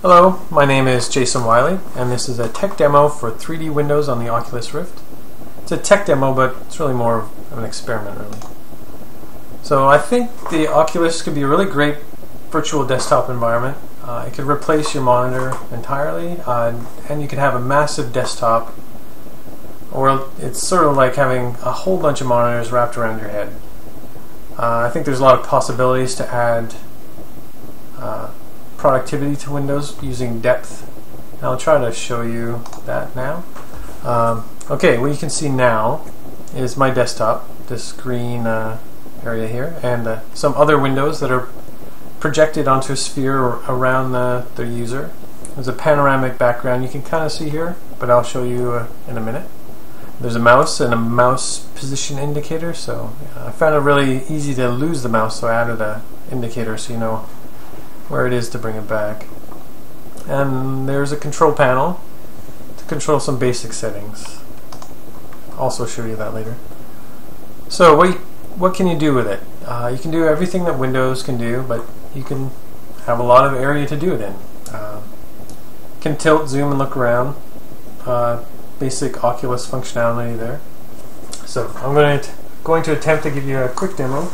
Hello, my name is Jason Wiley, and this is a tech demo for 3D Windows on the Oculus Rift. It's a tech demo, but it's really more of an experiment, really. So I think the Oculus could be a really great virtual desktop environment. It could replace your monitor entirely, and you could have a massive desktop, or it's sort of like having a whole bunch of monitors wrapped around your head. I think there's a lot of possibilities to add productivity to Windows using depth. And I'll try to show you that now. Okay, what you can see now is my desktop, this green area here, and some other windows that are projected onto a sphere around the user. There's a panoramic background you can kind of see here, but I'll show you in a minute. There's a mouse and a mouse position indicator, so I found it really easy to lose the mouse, so I added an indicator so you know where it is to bring it back. And there's a control panel to control some basic settings. I'll also show you that later. So what can you do with it? You can do everything that Windows can do, but you can have a lot of area to do it in. Can tilt, zoom, and look around. Basic Oculus functionality there. So I'm going to attempt to give you a quick demo.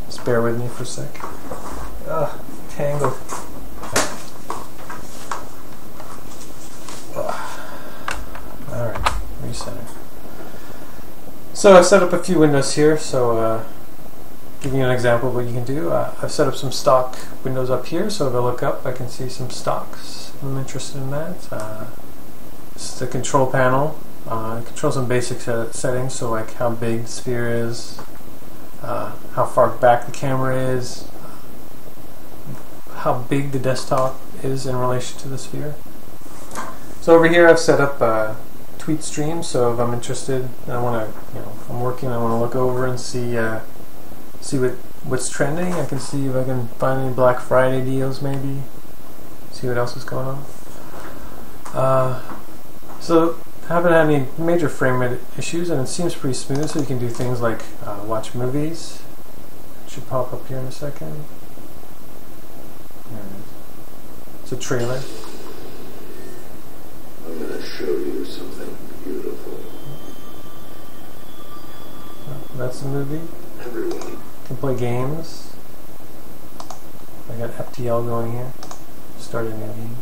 Just bear with me for a sec. Tangle. Alright, recenter. So I've set up a few windows here, so giving you an example of what you can do. I've set up some stock windows up here, so if I look up I can see some stocks. I'm interested in that. This is the control panel. Control some basic settings, so like how big the sphere is, how far back the camera is, how big the desktop is in relation to the sphere. So over here I've set up tweet streams, so if I'm interested and I want to, I'm working, I want to look over and see what's trending. I can see if I can find any Black Friday deals, maybe see what else is going on. So I haven't had any major frame rate issues, and it seems pretty smooth, so you can do things like watch movies. It should pop up here in a second. There it is. It's a trailer. I'm going to show you something beautiful. That's the movie. Everyone Can play games. I got FTL going here. Start a new game.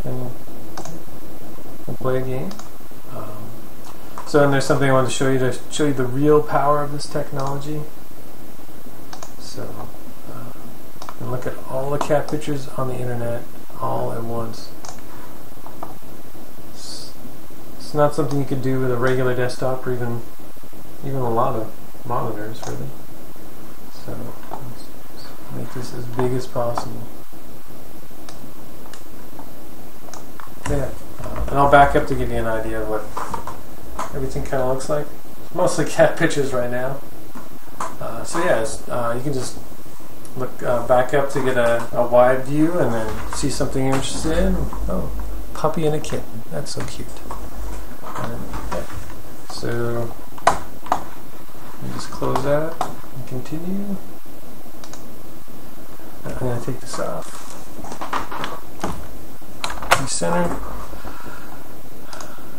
And we'll play a game. So then there's something I want to show you the real power of this technology. So and look at all the cat pictures on the internet all at once. It's not something you could do with a regular desktop or even a lot of monitors, really. So let's make this as big as possible. Yeah, and I'll back up to give you an idea of what everything kind of looks like. It's mostly cat pictures right now. So yeah, you can just look back up to get a wide view and then see something you're interested in. Oh, puppy and a kitten. That's so cute. Yeah. So you just close that and continue. I'm going to take this off. Center.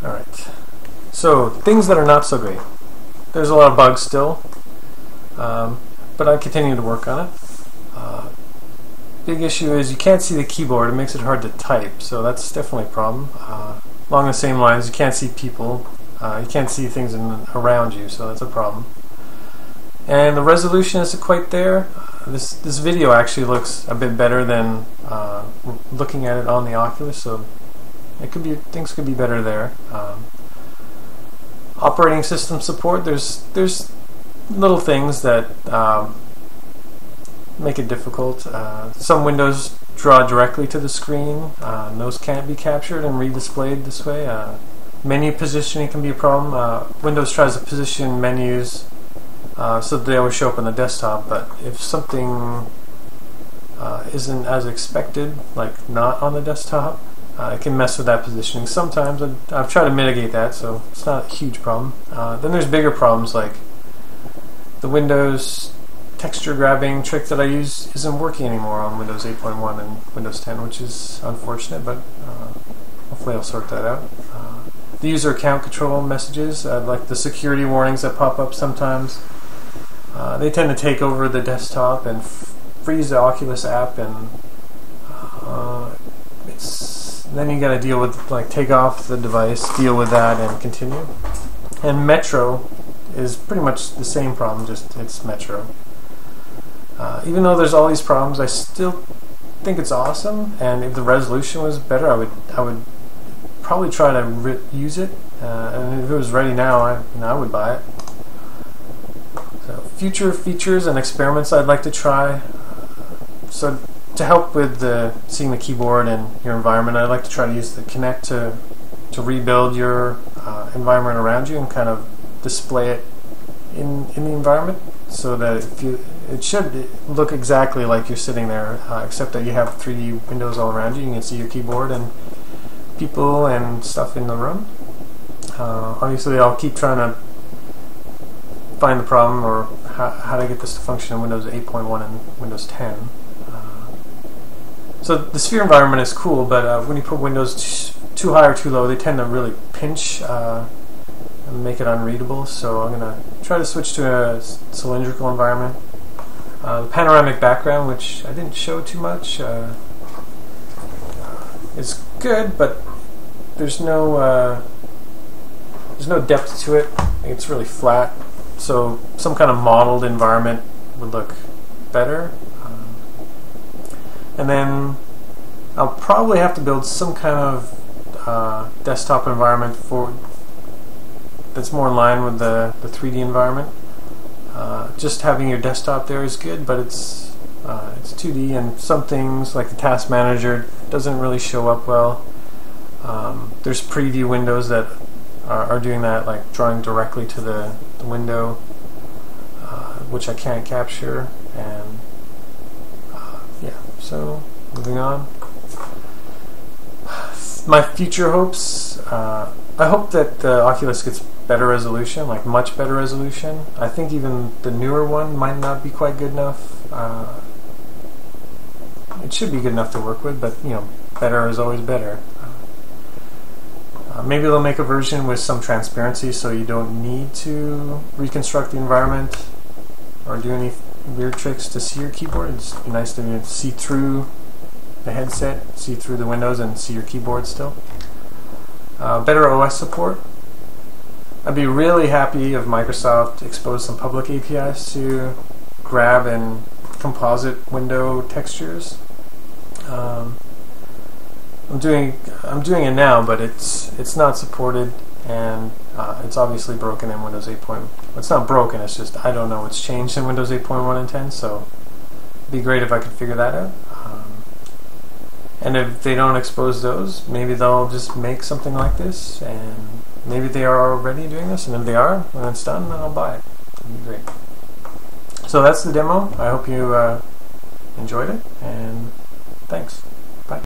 Alright. So, things that are not so great. There's a lot of bugs still, but I continue to work on it. Big issue is you can't see the keyboard. It makes it hard to type, so that's definitely a problem. Along the same lines, you can't see people. You can't see things around you, so that's a problem. And the resolution isn't quite there. This video actually looks a bit better than looking at it on the Oculus, so things could be better there. Operating system support, there's little things that make it difficult. Some windows draw directly to the screen. Those can't be captured and redisplayed this way. Menu positioning can be a problem. Windows tries to position menus so that they always show up on the desktop, but if something isn't as expected, like not on the desktop, it can mess with that positioning sometimes. I've tried to mitigate that, so it's not a huge problem. Then there's bigger problems, like the Windows texture grabbing trick that I use isn't working anymore on Windows 8.1 and Windows 10, which is unfortunate, but hopefully I'll sort that out. The user account control messages, like the security warnings that pop up sometimes, they tend to take over the desktop and freeze the Oculus app, and then you got to deal with, like, take off the device, deal with that, and continue. And Metro is pretty much the same problem, just it's Metro. Even though there's all these problems, I still think it's awesome, and if the resolution was better, I would probably try to use it, and if it was ready now, I would buy it. So future features and experiments I'd like to try. So to help with seeing the keyboard and your environment, I'd like to try to use the Kinect to rebuild your environment around you and kind of display it in the environment, so that it should look exactly like you're sitting there, except that you have 3D windows all around you. You can see your keyboard and people and stuff in the room. Obviously, I'll keep trying to find the problem or how to get this to function in Windows 8.1 and Windows 10. So the sphere environment is cool, but when you put windows too high or too low, they tend to really pinch and make it unreadable. So I'm going to try to switch to a cylindrical environment. The panoramic background, which I didn't show too much, is good, but there's no depth to it. I think it's really flat. So some kind of modeled environment would look better. And then I'll probably have to build some kind of desktop environment that's more in line with the 3D environment. Just having your desktop there is good, but it's 2D, and some things like the task manager doesn't really show up well. There's preview windows that are doing that, like drawing directly to the window, which I can't capture. And yeah, so moving on. My future hopes, I hope that the Oculus gets better resolution, like much better resolution. I think even the newer one might not be quite good enough. It should be good enough to work with, but better is always better. Maybe they'll make a version with some transparency, so you don't need to reconstruct the environment or do any weird tricks to see your keyboard. It's nice to see through the headset, see through the windows, and see your keyboard still. Better OS support. I'd be really happy if Microsoft exposed some public APIs to grab and composite window textures. I'm doing it now, but it's not supported, and it's obviously broken in Windows 8. It's not broken. It's just I don't know what's changed in Windows 8.1 and 10. So it'd be great if I could figure that out. And if they don't expose those, maybe they'll just make something like this, and maybe they are already doing this. And if they are, when it's done, then I'll buy it. It'd be great. So that's the demo. I hope you enjoyed it, and thanks.